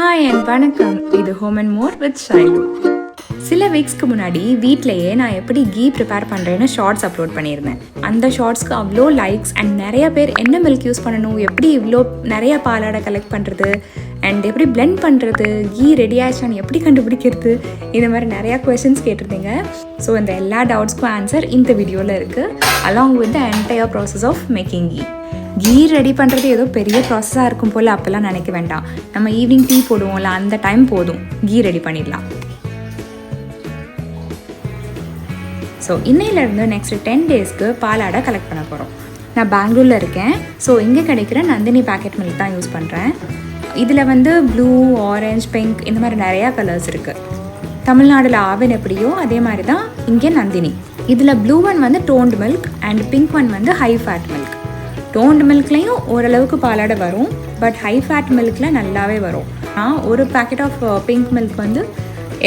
Hi and வணக்கம். இது home and more with Shailu. சில வீக்ஸ்க்கு முன்னாடி வீட்டிலையே நான் எப்படி கீ ப்ரிப்பேர் பண்ணுறேன்னு ஷார்ட்ஸ் அப்லோட் பண்ணியிருந்தேன். அந்த ஷார்ட்ஸ்க்கு அவ்வளோ லைக்ஸ் அண்ட் நிறைய பேர் என்ன மில்க் யூஸ் பண்ணணும், எப்படி இவ்வளோ நிறைய பாலாடை கலெக்ட் பண்ணுறது அண்ட் எப்படி பிளெண்ட் பண்ணுறது, கீ ரெடி ஆயிடுச்சான்னு எப்படி கண்டுபிடிக்கிறது, இந்த மாதிரி நிறையா கொஷின்ஸ் கேட்டிருந்தீங்க. ஸோ இந்த எல்லா டவுட்ஸ்க்கும் ஆன்சர் இந்த வீடியோவில் இருக்குது, along with the entire process of making ghee. Ghee ready பண்ணுறது ஏதோ பெரிய ப்ராசஸாக இருக்கும் போல் அப்போல்லாம் நினைக்க வேண்டாம். நம்ம ஈவினிங் டீ போடுவோம்ல, அந்த டைம் போதும், கீ ரெடி பண்ணிடலாம். ஸோ இன்னையிலேருந்து நெக்ஸ்ட் 10 டேஸ்க்கு பாலாடை கலெக்ட் பண்ண போகிறோம். நான் பெங்களூரில் இருக்கேன். ஸோ இங்கே கிடைக்கிற நந்தினி பேக்கெட் மில்க் தான் யூஸ் பண்ணுறேன். இதில் ப்ளூ, ஆரஞ்ச், பிங்க் இந்த மாதிரி நிறையா கலர்ஸ் இருக்குது. தமிழ்நாடில் ஆவின் எப்படியோ அதே மாதிரி தான் இங்கே நந்தினி. இதில் blue one toned milk and pink one high fat milk. Toned மில்க்லேயும் ஓரளவுக்கு பாலாடை வரும், பட் ஹை ஃபேட் மில்கில் நல்லாவே வரும். நான் ஒரு packet of pink milk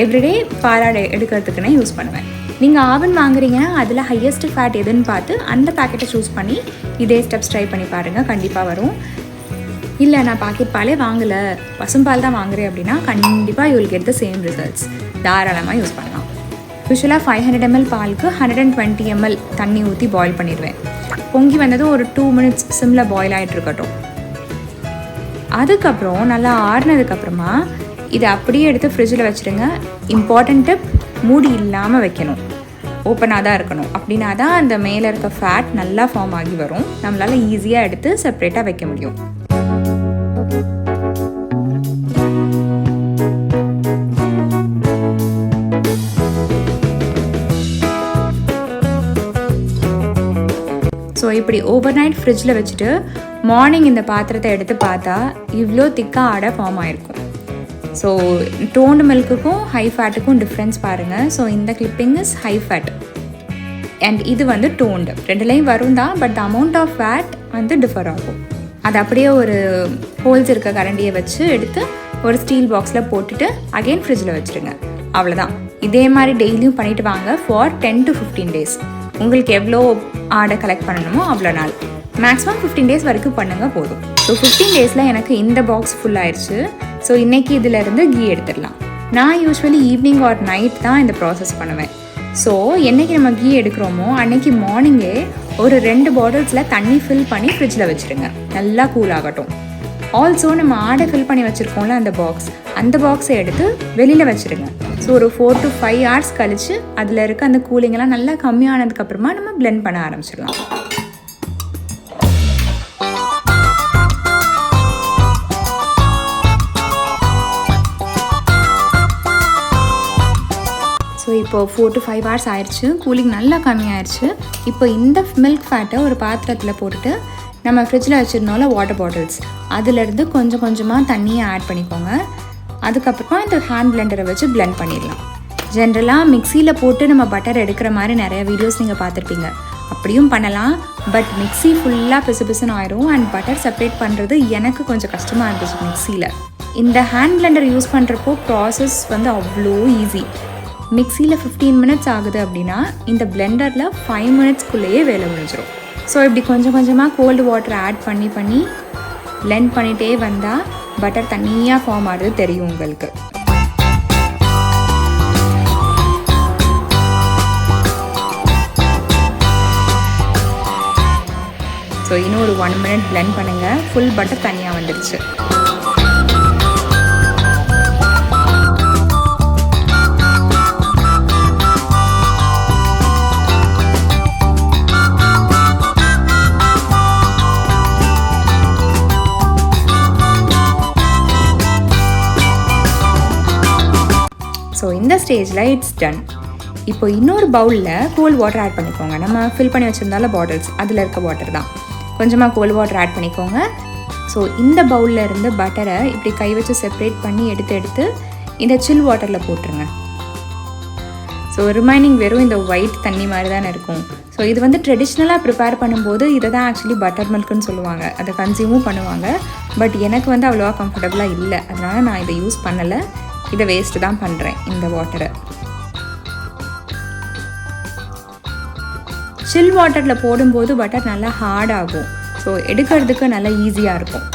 everyday பாலாடை எடுக்கிறதுக்குன்னே யூஸ் பண்ணுவேன். நீங்கள் ஆவன் வாங்குறீங்கன்னா அதில் ஹையஸ்ட் ஃபேட் எதுன்னு பார்த்து அந்த பேக்கெட்டை சூஸ் பண்ணி இதே ஸ்டெப்ஸ் ட்ரை பண்ணி பாருங்கள், கண்டிப்பாக வரும். இல்லை நான் பாக்கெட் பாலே வாங்கலை, பசும்பால் தான் வாங்குறேன் அப்படின்னா கண்டிப்பாக you will get the same results. தாராளமாக யூஸ் பண்ணலாம். யூஸ்வலாக 500 ml பாலுக்கு 120 ml தண்ணி ஊற்றி பாயில் பண்ணிடுவேன். பொங்கி ஒரு 2 minutes சிம்மில் பாயில் ஆகிட்டு இருக்கட்டும். அதுக்கப்புறம் நல்லா ஆறுனதுக்கப்புறமா இதை அப்படியே எடுத்து ஃப்ரிட்ஜில் வச்சுருங்க. இம்பார்ட்டன்ட் டிப், மூடி இல்லாமல் வைக்கணும், ஓப்பனாக தான் இருக்கணும். அப்படின்னா தான் அந்த மேலே இருக்க ஃபேட் நல்லா ஃபார்ம் ஆகி வரும், நம்மளால் ஈஸியாக எடுத்து செப்ரேட்டாக வைக்க முடியும். ஸோ இப்படி ஓவர் நைட் ஃப்ரிட்ஜில் வச்சுட்டு மார்னிங் இந்த பாத்திரத்தை எடுத்து பார்த்தா இவ்வளோ திக்காக ஆடை ஃபார்ம் ஆகிருக்கும். ஸோ டோன்டு மில்க்குக்கும் ஹை ஃபேட்டுக்கும் டிஃப்ரென்ஸ் பாருங்கள். ஸோ இந்த clipping is high fat and இது டோன்டு. ரெண்டுலேயும் வரும் தான், but amount of fat differ ஆகும். அது அப்படியே ஒரு ஹோல்ஸ் இருக்க கரண்டியை வச்சு எடுத்து ஒரு ஸ்டீல் பாக்ஸில் போட்டுட்டு அகெயின் ஃப்ரிட்ஜில் வச்சுருங்க. அவ்வளோதான். இதே மாதிரி டெய்லியும் பண்ணிவிட்டு வாங்க ஃபார் 10 to 15 days. உங்களுக்கு எவ்வளோ ஆடை கலெக்ட் பண்ணணுமோ அவ்வளோ நாள், மேக்ஸிமம் 15 days வரைக்கும் பண்ணுங்கள் போதும். ஸோ 15 daysல எனக்கு இந்த பாக்ஸ் ஃபுல் ஆயிடுச்சு. ஸோ இன்றைக்கி இதிலேருந்து கீ எடுத்துடலாம். நான் யூஸ்வலி ஈவினிங் ஆர் நைட் தான் இந்த ப்ராசஸ் பண்ணுவேன். ஸோ என்றைக்கு நம்ம கீ எடுக்கிறோமோ அன்றைக்கி மார்னிங்கே ஒரு 2 பாட்டில்ஸில் தண்ணி ஃபில் பண்ணி ஃப்ரிட்ஜில் வச்சுருங்க, நல்லா கூல் ஆகட்டும். ஆல்சோ நம்ம ஆடை ஃபில் பண்ணி வச்சுருக்கோம்ல அந்த பாக்ஸை எடுத்து வெளியில் வச்சுருங்க. ஸோ ஒரு 4 to 5 hours கழித்து அதில் இருக்க அந்த கூலிங்கெல்லாம் நல்லா கம்மியானதுக்கப்புறமா நம்ம பிளெண்ட் பண்ண ஆரம்பிச்சிடலாம். ஸோ இப்போ 4 to 5 hours ஆயிடுச்சு, கூலிங் நல்லா கம்மியாயிடுச்சு. இப்போ இந்த மில்க் ஃபேட்டை ஒரு பாத்திரத்தில் போட்டுட்டு நம்ம ஃப்ரிட்ஜில் வச்சுருந்தோம்ல வாட்டர் பாட்டில்ஸ், அதிலேருந்து கொஞ்சம் கொஞ்சமாக தண்ணியை ஆட் பண்ணிக்கோங்க. அதுக்கப்புறமா இந்த ஹேண்ட் பிளெண்டரை வச்சு பிளெண்ட் பண்ணிடலாம். ஜென்ரலாக மிக்சியில் போட்டு நம்ம பட்டர் எடுக்கிற மாதிரி நிறைய வீடியோஸ் நீங்கள் பார்த்துருப்பீங்க, அப்படியும் பண்ணலாம். பட் மிக்சி ஃபுல்லாக பிசுன்னு ஆயிரும் அண்ட் பட்டர் செப்பரேட் பண்ணுறது எனக்கு கொஞ்சம் கஷ்டமாக இருந்துச்சு மிக்சியில். இந்த ஹேண்ட் பிளெண்டர் யூஸ் பண்ணுறப்போ ப்ராசஸ் அவ்வளோ ஈஸி. மிக்சியில் 15 minutes ஆகுது அப்படின்னா இந்த பிளெண்டரில் 5 minutesக்குள்ளேயே வேலை முடிஞ்சிடும். ஸோ இப்படி கொஞ்சம் கொஞ்சமாக கோல்டு வாட்டர் ஆட் பண்ணி பிளெண்ட் பண்ணிகிட்டே வந்தால் பட்டர் தனியாக ஃபார்ம் ஆகுது தெரியும் உங்களுக்கு. ஸோ இன்னும் ஒரு 1 minute பிளெண்ட் பண்ணுங்கள், ஃபுல் பட்டர் தனியாக வந்துடுச்சு. ஸோ இந்த ஸ்டேஜில் இட்ஸ் டன். இப்போ இன்னொரு பவுலில் கோல்ட் வாட்டர் ஆட் பண்ணிக்கோங்க. நம்ம ஃபில் பண்ணி வச்சுருந்தாலும் பாட்டில்ஸ் அதில் இருக்க வாட்டர் தான், கொஞ்சமாக கோல்ட் வாட்டர் ஆட் பண்ணிக்கோங்க. ஸோ இந்த பவுலில் இருந்து பட்டரை இப்படி கை வச்சு செப்ரேட் பண்ணி எடுத்து இந்த சில் வாட்டரில் போட்டுருங்க. ஸோ ரிமைனிங் வெறும் இந்த ஒயிட் தண்ணி மாதிரி தானே இருக்கும். ஸோ இது ட்ரெடிஷ்னலாக ப்ரிப்பேர் பண்ணும்போது இதை தான் ஆக்சுவலி பட்டர் மில்க்குன்னு சொல்லுவாங்க, அதை கன்சியூமும் பண்ணுவாங்க. பட் எனக்கு அவ்வளோவா கம்ஃபர்டபுளாக இல்லை, அதனால் நான் இதை யூஸ் பண்ணலை. இதை வேஸ்ட்டு தான் பண்ணுறேன். இந்த வாட்டரை சில் வாட்டரில் போடும்போது பட்டர் நல்லா ஹார்ட் ஆகும். ஸோ எடுக்கிறதுக்கு நல்லா ஈஸியாக இருக்கும்.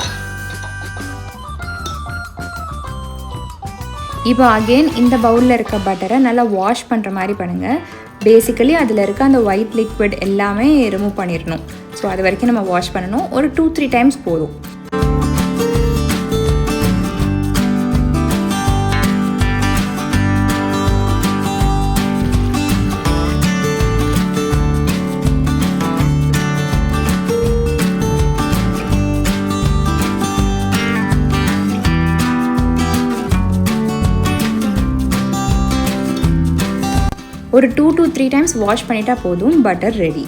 இப்போ அகெயின் இந்த பவுலில் இருக்க பட்டரை நல்லா வாஷ் பண்ணுற மாதிரி பண்ணுங்கள். பேசிக்கலி அதில் இருக்க அந்த ஒயிட் லிக்விட் எல்லாமே ரிமூவ் பண்ணிடணும். ஸோ அது வரைக்கும் நம்ம வாஷ் பண்ணணும். ஒரு 2-3 டைம்ஸ் போதும். ஒரு 2 to 3 டைம்ஸ் வாஷ் பண்ணிட்டா போதும். Butter ready.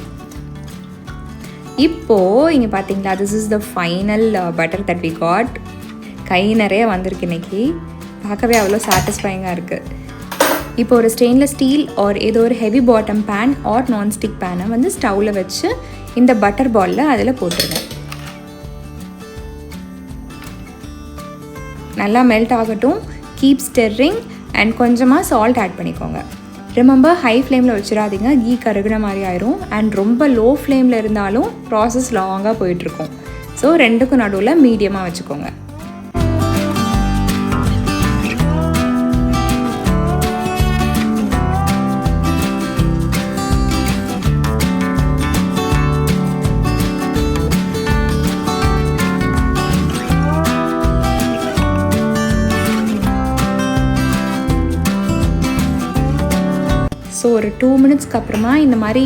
இப்போது இங்கே பார்த்தீங்களா, this is the final butter that we got. கை நிறைய வந்திருக்கு இன்றைக்கி. பார்க்கவே அவ்வளோ சாட்டிஸ்ஃபைங்காக இருக்குது. இப்போ ஒரு ஸ்டெயின்லெஸ் ஸ்டீல் ஆர் ஏதோ ஒரு heavy bottom pan or nonstick பேனை வந்து ஸ்டவ்வில் வச்சு இந்த பட்டர் பாலில் அதில் போட்டுருங்க. நல்லா மெல்ட் ஆகட்டும். கீப் ஸ்டிர்ரிங் அண்ட் கொஞ்சமாக சால்ட் ஆட் பண்ணிக்கோங்க. ரிமெம்பர், ஹை ஃப்ளேமில் வச்சிடாதீங்க, கீ கருகுன மாதிரி ஆயிரும். அண்ட் ரொம்ப லோ ஃப்ளேமில் இருந்தாலும் ப்ராசஸ் லாங்காக போயிட்டுருக்கும். ஸோ ரெண்டுக்கும் நடுவில் மீடியமாக வச்சுக்கோங்க. ஸோ ஒரு 2 மினிட்ஸ்க்கு அப்புறமா இந்த மாதிரி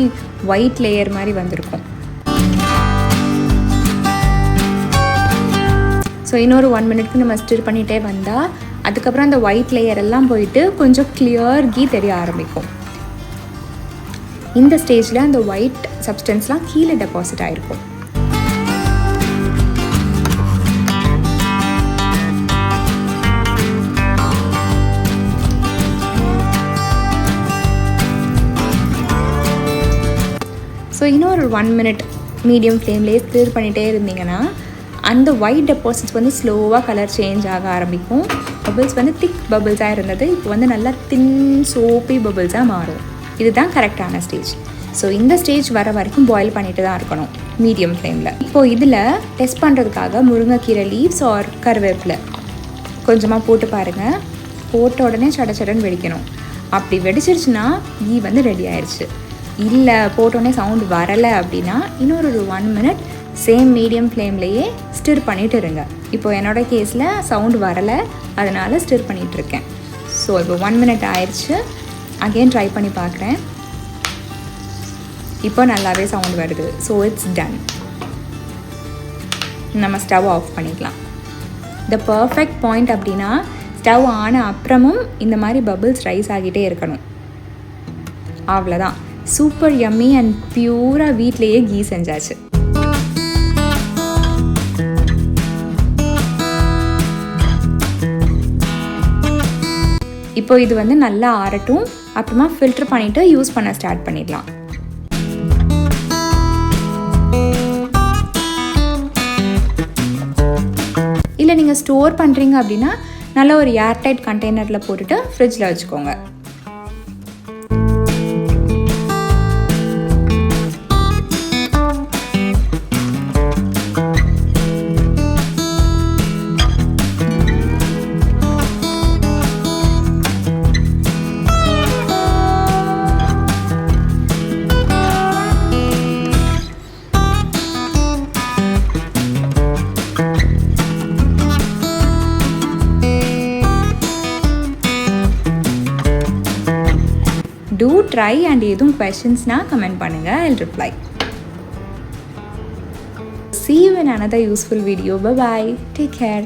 ஒயிட் லேயர் மாதிரி வந்திருக்கும். ஸோ இன்னொரு 1 மினிட்க்கு நம்ம ஸ்டிர் பண்ணிகிட்டே வந்தால் அதுக்கப்புறம் அந்த ஒயிட் லேயர் எல்லாம் போயிட்டு கொஞ்சம் கிளியர் கீ தெரிய ஆரம்பிக்கும். இந்த ஸ்டேஜில் அந்த ஒயிட் சப்ஸ்டன்ஸ்லாம் கீழே டெபாசிட் ஆகிருக்கும். ஸோ இன்னொரு 1 மினிட் மீடியம் ஃப்ளேம்லேயே ஸ்டிர் பண்ணிகிட்டே இருந்தீங்கன்னா அந்த ஒயிட் டெபாசிட்ஸ் வந்து ஸ்லோவாக கலர் சேஞ்ச் ஆக ஆரம்பிக்கும். பபிள்ஸ் வந்து திக் பபிள்ஸாக இருந்தது இப்போ வந்து நல்லா தின் சோப்பி பபிள்ஸாக மாறும். இதுதான் கரெக்டான ஸ்டேஜ். ஸோ இந்த ஸ்டேஜ் வர வரைக்கும் பாயில் பண்ணிட்டு தான் இருக்கணும் மீடியம் ஃப்ளேமில். இப்போது இதில் டெஸ்ட் பண்ணுறதுக்காக முருங்கைக்கீரை லீவ்ஸ் ஆர் கருவேப்பிலை கொஞ்சமாக போட்டு பாருங்கள். போட்ட உடனே சடச்சடன்னு வெடிக்கணும். அப்படி வெடிச்சிருச்சுன்னா கீ வந்து ரெடி ஆயிடுச்சு. இல்லை போட்டோடனே சவுண்ட் வரலை அப்படின்னா இன்னொரு 1 மினிட் சேம் மீடியம் ஃப்ளேம்லேயே ஸ்டிர் பண்ணிட்டு இருங்க. இப்போ என்னோடய கேஸில் சவுண்ட் வரலை, அதனால் ஸ்டிர் பண்ணிகிட்ருக்கேன். ஸோ இப்போ 1 மினிட் ஆயிடுச்சு. அகெயின் ட்ரை பண்ணி பார்க்குறேன். இப்போ நல்லாவே சவுண்ட் வருது. So it's done. நம்ம ஸ்டவ் ஆஃப் பண்ணிக்கலாம். த பர்ஃபெக்ட் பாயிண்ட் அப்படின்னா ஸ்டவ் ஆன அப்புறமும் இந்த மாதிரி பபிள்ஸ் ரைஸ் ஆகிட்டே இருக்கணும். அவ்வளோதான். சூப்பர் யம்மி அண்ட் பியூராக வீட்லேயே கீ செஞ்சாச்சு. இப்போ இது வந்து நல்லா ஆறட்டும். அப்புறமா ஃபில்டர் பண்ணிவிட்டு யூஸ் பண்ண ஸ்டார்ட் பண்ணிடலாம். இல்லை நீங்கள் ஸ்டோர் பண்ணுறீங்க அப்படின்னா நல்ல ஒரு ஏர்டைட் கண்டெய்னரில் போட்டுட்டு ஃப்ரிட்ஜில் வச்சுக்கோங்க. Do try and எதுவும் questions-னா comment பண்ணுங்க. I'll reply. See you in another useful video. Bye bye. Take care.